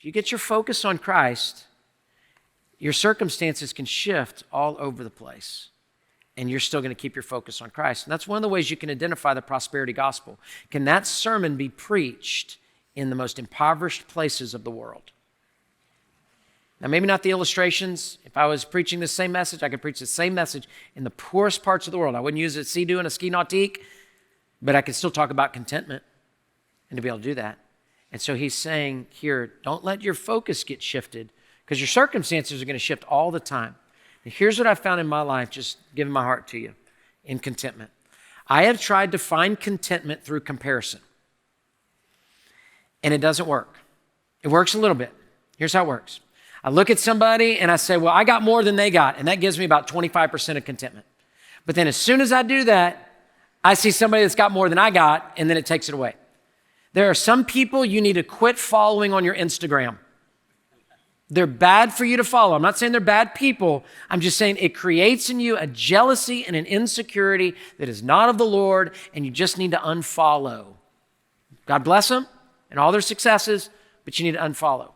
If you get your focus on Christ, your circumstances can shift all over the place, and you're still going to keep your focus on Christ. And that's one of the ways you can identify the prosperity gospel. Can that sermon be preached in the most impoverished places of the world? Now, maybe not the illustrations. If I was preaching the same message, I could preach the same message in the poorest parts of the world. I wouldn't use a sea-doo and a ski nautique, but I could still talk about contentment and to be able to do that. And so he's saying here, don't let your focus get shifted because your circumstances are going to shift all the time. And here's what I found in my life, just giving my heart to you, in contentment. I have tried to find contentment through comparison, and it doesn't work. It works a little bit. Here's how it works. I look at somebody and I say, well, I got more than they got, and that gives me about 25% of contentment. But then as soon as I do that, I see somebody that's got more than I got, and then it takes it away. There are some people you need to quit following on your Instagram. They're bad for you to follow. I'm not saying they're bad people. I'm just saying it creates in you a jealousy and an insecurity that is not of the Lord, and you just need to unfollow. God bless them and all their successes, but you need to unfollow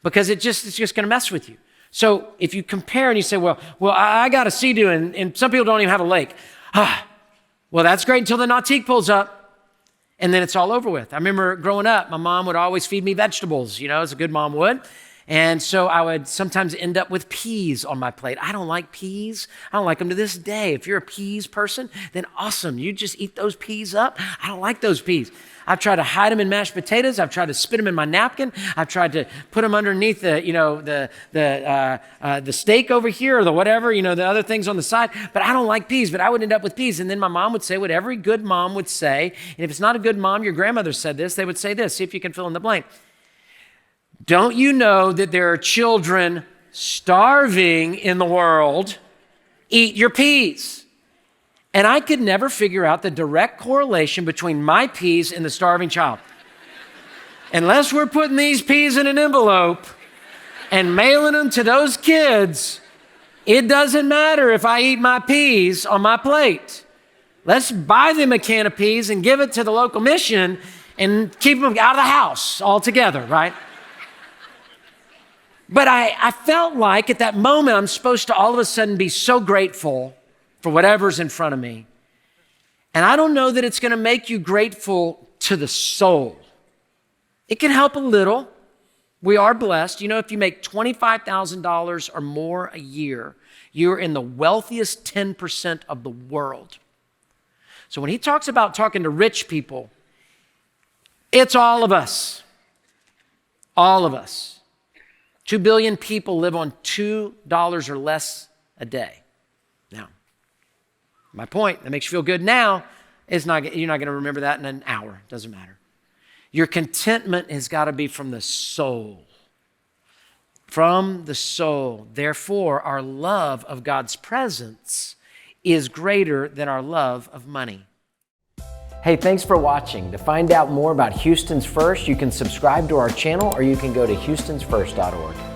because it's just going to mess with you. So if you compare and you say, well, I got a sea-doo, and some people don't even have a lake. Well, that's great until the nautique pulls up, and then it's all over with. I remember growing up, my mom would always feed me vegetables, as a good mom would. And so I would sometimes end up with peas on my plate. I don't like peas. I don't like them to this day. If you're a peas person, then awesome. You just eat those peas up. I don't like those peas. I've tried to hide them in mashed potatoes. I've tried to spit them in my napkin. I've tried to put them underneath the steak over here or the whatever, the other things on the side. But I don't like peas, but I would end up with peas. And then my mom would say what every good mom would say. And if it's not a good mom, your grandmother said this, they would say this. See if you can fill in the blank. Don't you know that there are children starving in the world? Eat your peas. And I could never figure out the direct correlation between my peas and the starving child. Unless we're putting these peas in an envelope and mailing them to those kids, it doesn't matter if I eat my peas on my plate. Let's buy them a can of peas and give it to the local mission and keep them out of the house altogether, right? But I felt like at that moment, I'm supposed to all of a sudden be so grateful for whatever's in front of me. And I don't know that it's going to make you grateful to the soul. It can help a little. We are blessed. If you make $25,000 or more a year, you're in the wealthiest 10% of the world. So when he talks about talking to rich people, it's all of us. All of us. 2 billion people live on $2 or less a day. Now, my point, that makes you feel good now, you're not going to remember that in an hour. It doesn't matter. Your contentment has got to be from the soul. From the soul. Therefore, our love of God's presence is greater than our love of money. Hey, thanks for watching. To find out more about Houston's First, you can subscribe to our channel or you can go to houstonsfirst.org.